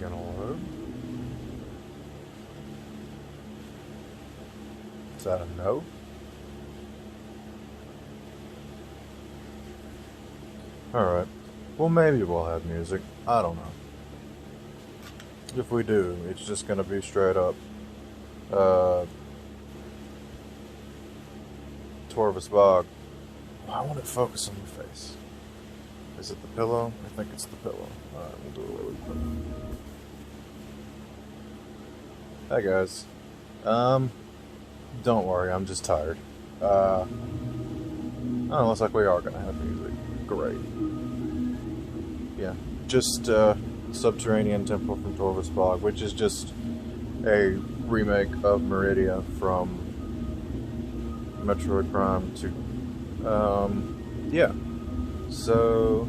Gonna load. Is that a no? Alright. Well, maybe we'll have music. I don't know. If we do, it's just gonna be straight up Torvus Bog. Why won't it focus on your face? Is it the pillow? I think it's the pillow. Alright, we'll do a little bit. Hi guys. Don't worry, I'm just tired. Oh, looks like we are gonna have music. Great. Yeah, just Subterranean Temple from Torvus Bog, which is just a remake of Meridia from Metroid Prime 2. Yeah. So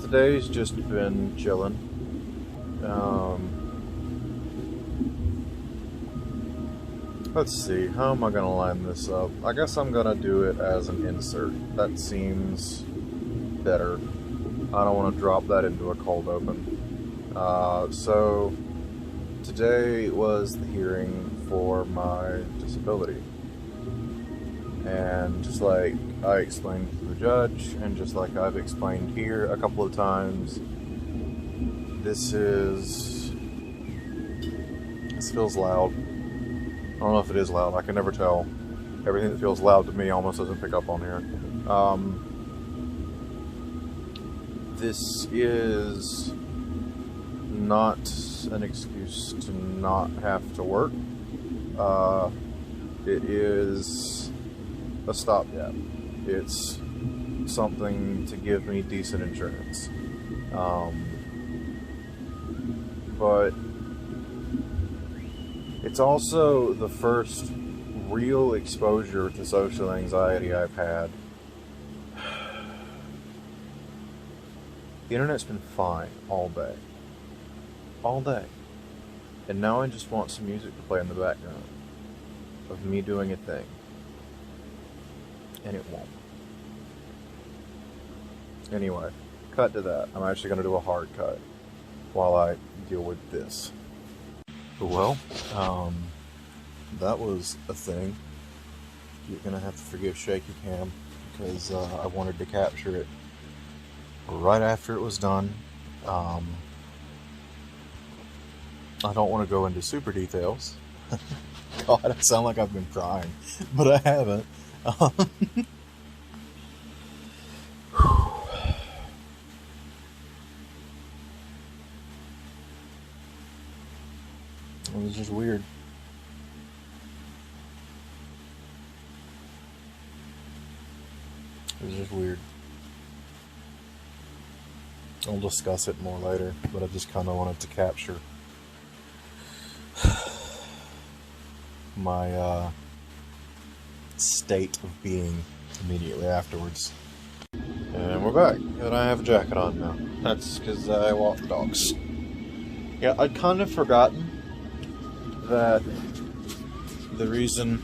today's just been chilling. Let's see, how am I gonna line this up? I guess I'm gonna do it as an insert. That seems better. I don't want to drop that into a cold open. So today was the hearing for my disability. And just like I explained to the judge, and just like I've explained here a couple of times, this feels loud. I don't know if it is loud, I can never tell. Everything that feels loud to me almost doesn't pick up on here. This is not an excuse to not have to work. It is a stopgap. It's something to give me decent insurance. But it's also the first real exposure to social anxiety I've had. The internet's been fine all day. All day. And now I just want some music to play in the background of me doing a thing. And it won't. Anyway, cut to that. I'm actually going to do a hard cut while I deal with this. Well, that was a thing. You're going to have to forgive Shaky Cam because I wanted to capture it right after it was done. I don't want to go into super details. God, I sound like I've been crying, but I haven't. It was just weird. It was just weird. I'll discuss it more later, but I just kind of wanted to capture my state of being immediately afterwards. And we're back, and I have a jacket on now. That's because I walk the dogs. Yeah, I'd kind of forgotten that the reason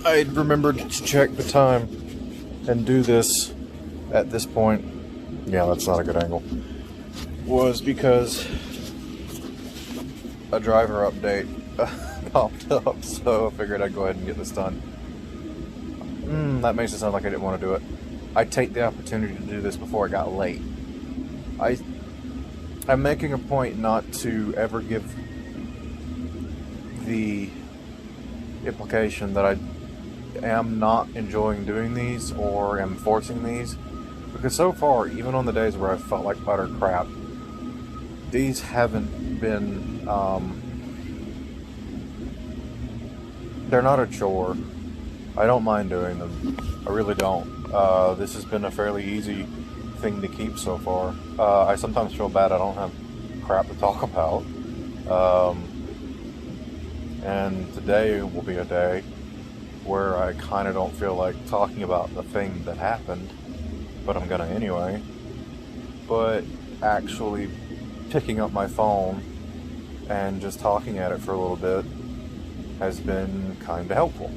I'd remembered to check the time and do this at this point, yeah, that's not a good angle, was because a driver update popped up, so I figured I'd go ahead and get this done. That makes it sound like I didn't want to do it. I'd take the opportunity to do this before it got late. I'm making a point not to ever give the implication that I am not enjoying doing these or am forcing these, because so far, even on the days where I felt like utter crap, these haven't been, they're not a chore. I don't mind doing them. I really don't. This has been a fairly easy thing to keep so far. I sometimes feel bad I don't have crap to talk about. And today will be a day where I kind of don't feel like talking about the thing that happened, but I'm gonna anyway. But actually picking up my phone and just talking at it for a little bit has been kind of helpful.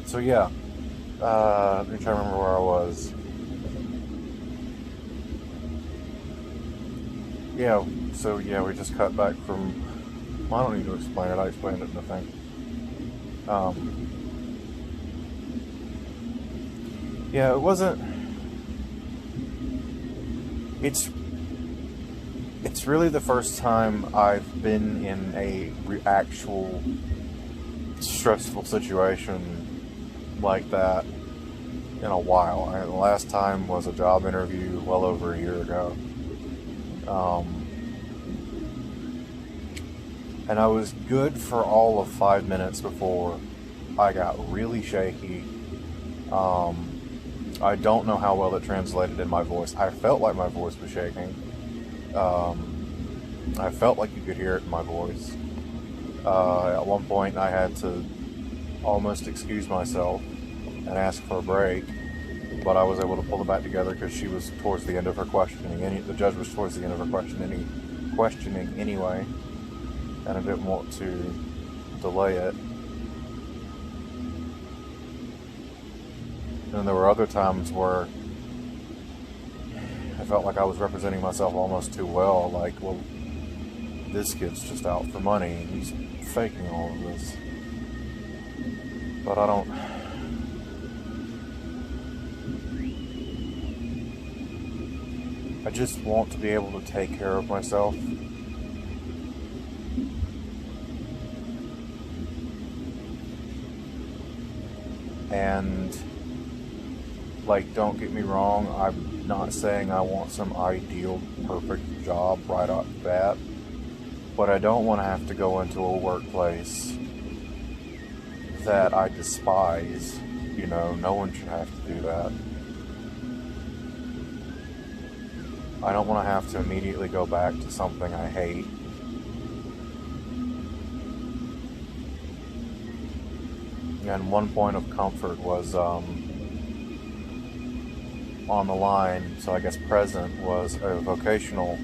So yeah, Let me try to remember where I was. Yeah, so yeah, we just cut back from. Well, I don't need to explain it. I explained it in the thing. Yeah, it wasn't. It's it's really the first time I've been in a actual stressful situation like that in a while. The last time was a job interview well over a year ago. Um, and I was good for all of 5 minutes before I got really shaky. I don't know how well it translated in my voice. I felt like my voice was shaking. I felt like you could hear it in my voice. At one point, I had to almost excuse myself and ask for a break, but I was able to pull it back together because she was towards the end of her questioning. The judge was towards the end of her questioning anyway, and I didn't want to delay it. And there were other times where I felt like I was representing myself almost too well. Like, well, this kid's just out for money. He's faking all of this. But I don't. I just want to be able to take care of myself. And, like, don't get me wrong, I'm not saying I want some ideal, perfect job right off the bat, but I don't want to have to go into a workplace that I despise. You know, no one should have to do that. I don't want to have to immediately go back to something I hate. And one point of comfort was on the line, so I guess present, was a vocational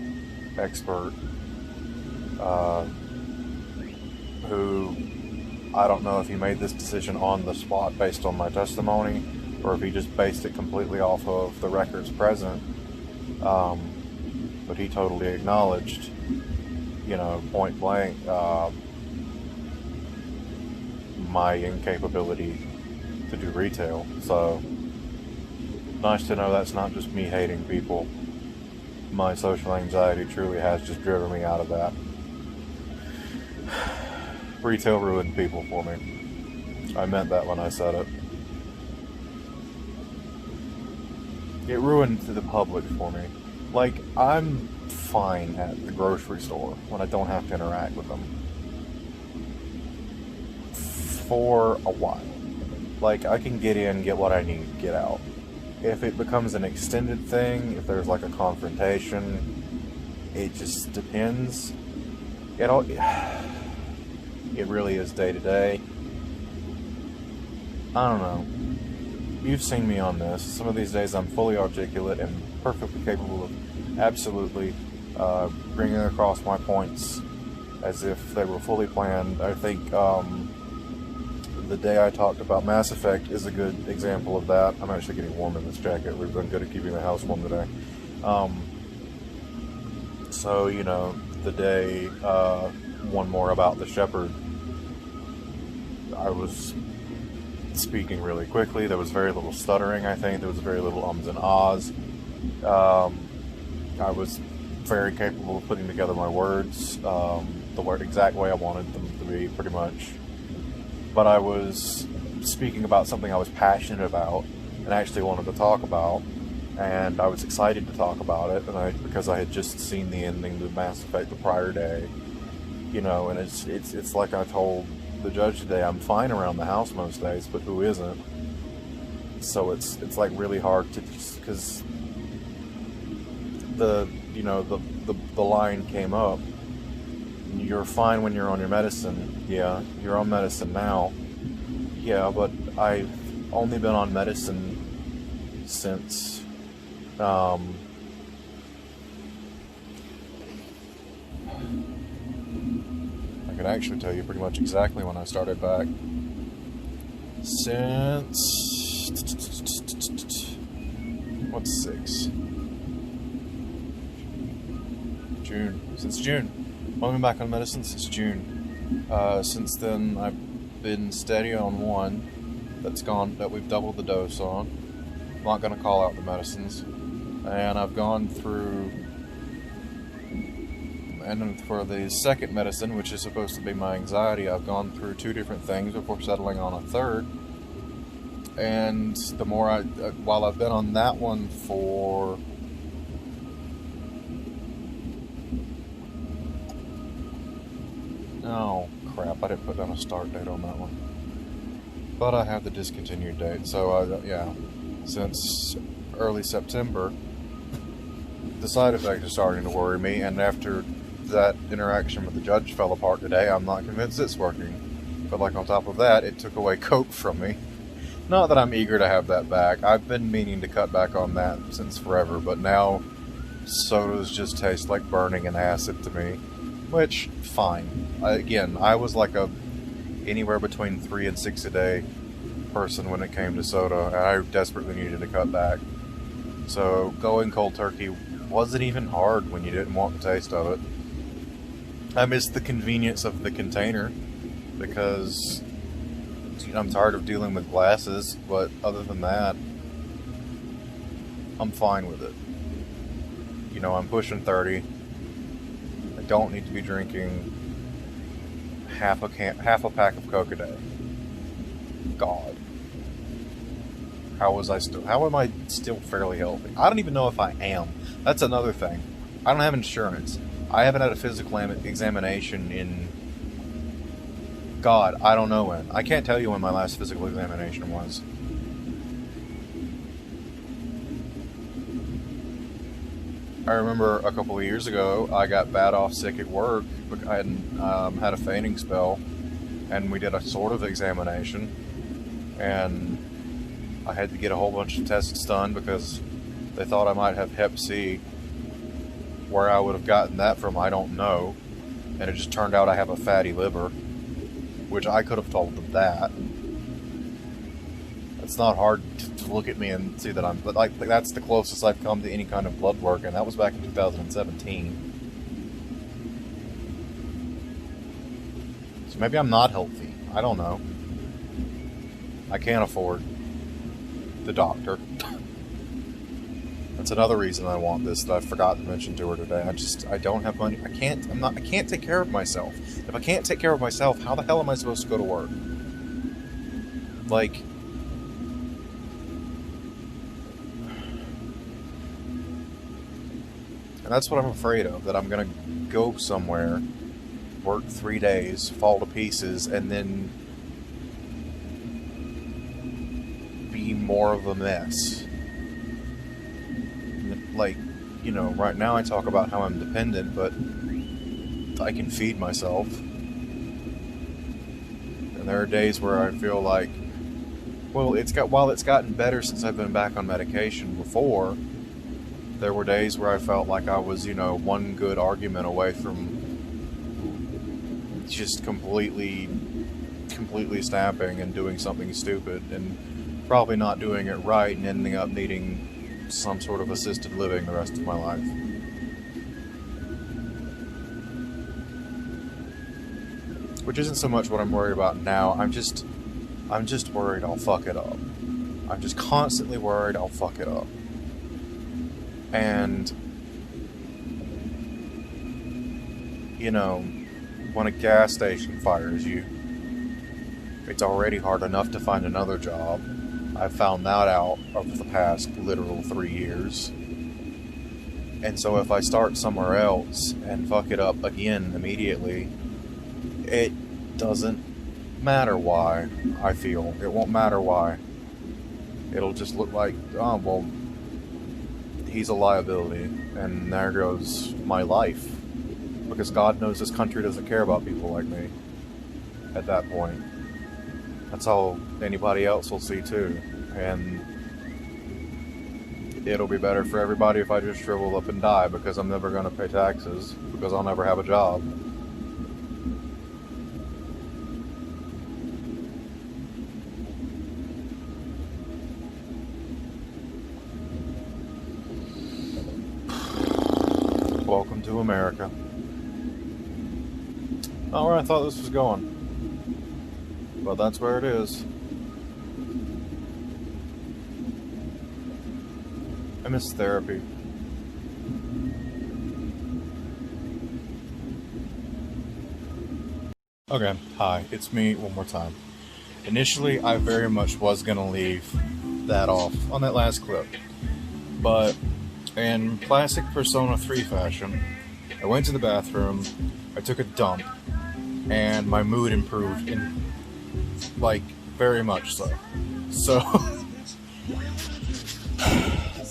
expert who, I don't know if he made this decision on the spot based on my testimony, or if he just based it completely off of the records present. But he totally acknowledged, you know, point blank, my incapability to do retail. So, nice to know that's not just me hating people. My social anxiety truly has just driven me out of that. Retail ruined people for me. I meant that when I said it. It ruined the public for me. Like, I'm fine at the grocery store when I don't have to interact with them. For a while. Like, I can get in, get what I need, get out. If it becomes an extended thing, if there's like a confrontation, it just depends. It really is day to day. I don't know. You've seen me on this. Some of these days I'm fully articulate and perfectly capable of absolutely bringing across my points as if they were fully planned. I think the day I talked about Mass Effect is a good example of that. I'm actually getting warm in this jacket. We've been good at keeping the house warm today. So, you know, the day, one more about the shepherd, I was speaking really quickly. There was very little stuttering, I think. There was very little ums and ahs. I was very capable of putting together my words the exact way I wanted them to be, pretty much. But I was speaking about something I was passionate about and actually wanted to talk about, and I was excited to talk about it, and because I had just seen the ending to Mass Effect the prior day, you know. And it's like I told the judge today, I'm fine around the house most days, but who isn't? So it's like really hard to, because the line came up. You're fine when you're on your medicine. Yeah, you're on medicine now. Yeah, but I've only been on medicine since I could actually tell you pretty much exactly when I started back. Since What's 6? June. Since June. Well, I've been back on medicine since June. Since then, I've been steady on one that we've doubled the dose on. I'm not going to call out the medicines. And I've gone through, and then for the second medicine, which is supposed to be my anxiety, I've gone through 2 different things before settling on a third. And the more while I've been on that one for oh crap, I didn't put down a start date on that one. But I have the discontinued date, so yeah, since early September, the side effects are starting to worry me, and after that interaction with the judge fell apart today, I'm not convinced it's working. But like on top of that, it took away Coke from me. Not that I'm eager to have that back. I've been meaning to cut back on that since forever, but now sodas just taste like burning and acid to me. Which, fine. Again, I was like anywhere between 3 and 6 a day person when it came to soda, and I desperately needed to cut back. So going cold turkey wasn't even hard when you didn't want the taste of it. I missed the convenience of the container because I'm tired of dealing with glasses, but other than that, I'm fine with it. You know, I'm pushing 30. I don't need to be drinking half a pack of Coke a day. God. How am I still fairly healthy? I don't even know if I am. That's another thing. I don't have insurance. I haven't had a physical examination in, God, I don't know when. I can't tell you when my last physical examination was. I remember a couple of years ago, I got bad off sick at work. I had a fainting spell, and we did a sort of examination, and I had to get a whole bunch of tests done because they thought I might have Hep C. Where I would have gotten that from, I don't know. And it just turned out I have a fatty liver, which I could have told them that. It's not hard to look at me and see that but like that's the closest I've come to any kind of blood work, and that was back in 2017. So maybe I'm not healthy. I don't know. I can't afford the doctor. That's another reason I want this that I forgot to mention to her today. I don't have money. I can't take care of myself. If I can't take care of myself, how the hell am I supposed to go to work? Like, and that's what I'm afraid of, that I'm gonna go somewhere, work 3 days, fall to pieces, and then be more of a mess. Like, you know, right now I talk about how I'm dependent, but I can feed myself. And there are days where I feel like, well, while it's gotten better since I've been back on medication before, there were days where I felt like I was, you know, one good argument away from just completely snapping and doing something stupid and probably not doing it right and ending up needing some sort of assisted living the rest of my life. Which isn't so much what I'm worried about now. I'm just worried I'll fuck it up. I'm just constantly worried I'll fuck it up. And, you know, when a gas station fires you, it's already hard enough to find another job. I've found that out over the past literal 3 years. And so if I start somewhere else and fuck it up again immediately, it doesn't matter why, I feel. It won't matter why. It'll just look like, oh, well, he's a liability, and there goes my life. Because God knows this country doesn't care about people like me at that point. That's all anybody else will see too. And it'll be better for everybody if I just shrivel up and die, because I'm never going to pay taxes, because I'll never have a job. America. Not where I thought this was going, but that's where it is. I miss therapy. Okay, hi, it's me one more time. Initially, I very much was gonna leave that off on that last clip, but in classic Persona 3 fashion, I went to the bathroom, I took a dump, and my mood improved very much so. So,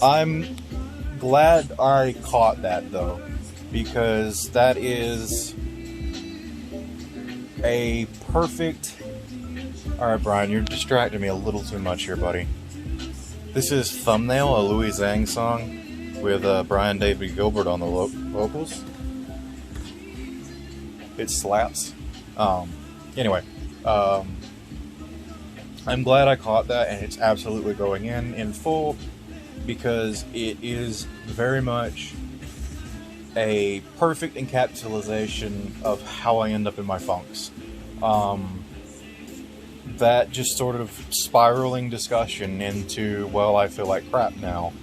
I'm glad I caught that though, because that is a perfect... Alright, Brian, you're distracting me a little too much here, buddy. This is Thumbnail, a Louis Zhang song with Brian David Gilbert on the vocals. It slaps. Anyway, I'm glad I caught that, and it's absolutely going in full, because it is very much a perfect encapsulation of how I end up in my funks. That just sort of spiraling discussion into, well, I feel like crap now,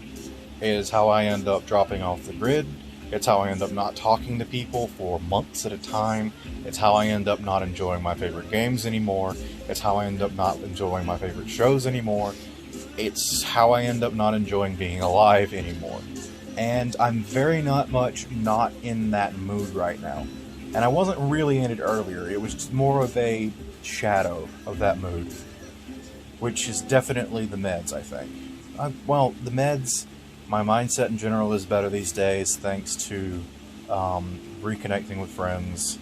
is how I end up dropping off the grid. It's how I end up not talking to people for months at a time. It's how I end up not enjoying my favorite games anymore. It's how I end up not enjoying my favorite shows anymore. It's how I end up not enjoying being alive anymore. And I'm very much not in that mood right now. And I wasn't really in it earlier. It was just more of a shadow of that mood, which is definitely the meds, I think. Well, the meds, my mindset in general is better these days thanks to reconnecting with friends.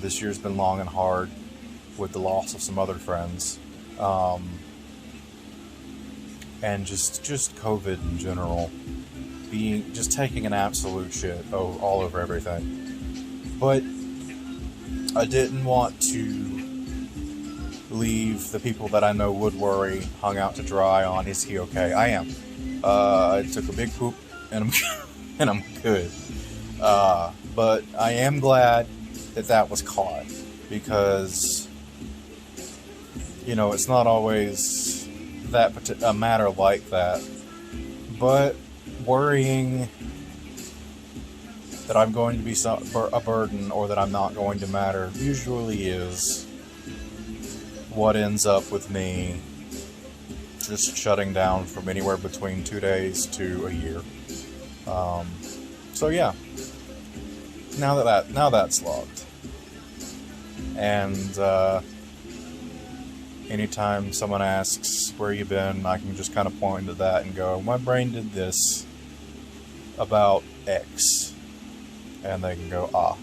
This year's been long and hard with the loss of some other friends. And just COVID in general, just taking an absolute shit all over everything. But I didn't want to leave the people that I know would worry hung out to dry on, is he okay? I am. I took a big poop, and I'm good. But I am glad that was caught, because, you know, it's not always a matter like that. But worrying that I'm going to be a burden, or that I'm not going to matter, usually is what ends up with me just shutting down from anywhere between 2 days to a year. So yeah, now that's logged, and anytime someone asks where you been, I can just kind of point to that and go, my brain did this about X. And they can go, ah.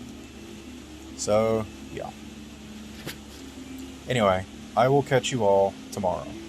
So, yeah. Anyway, I will catch you all tomorrow.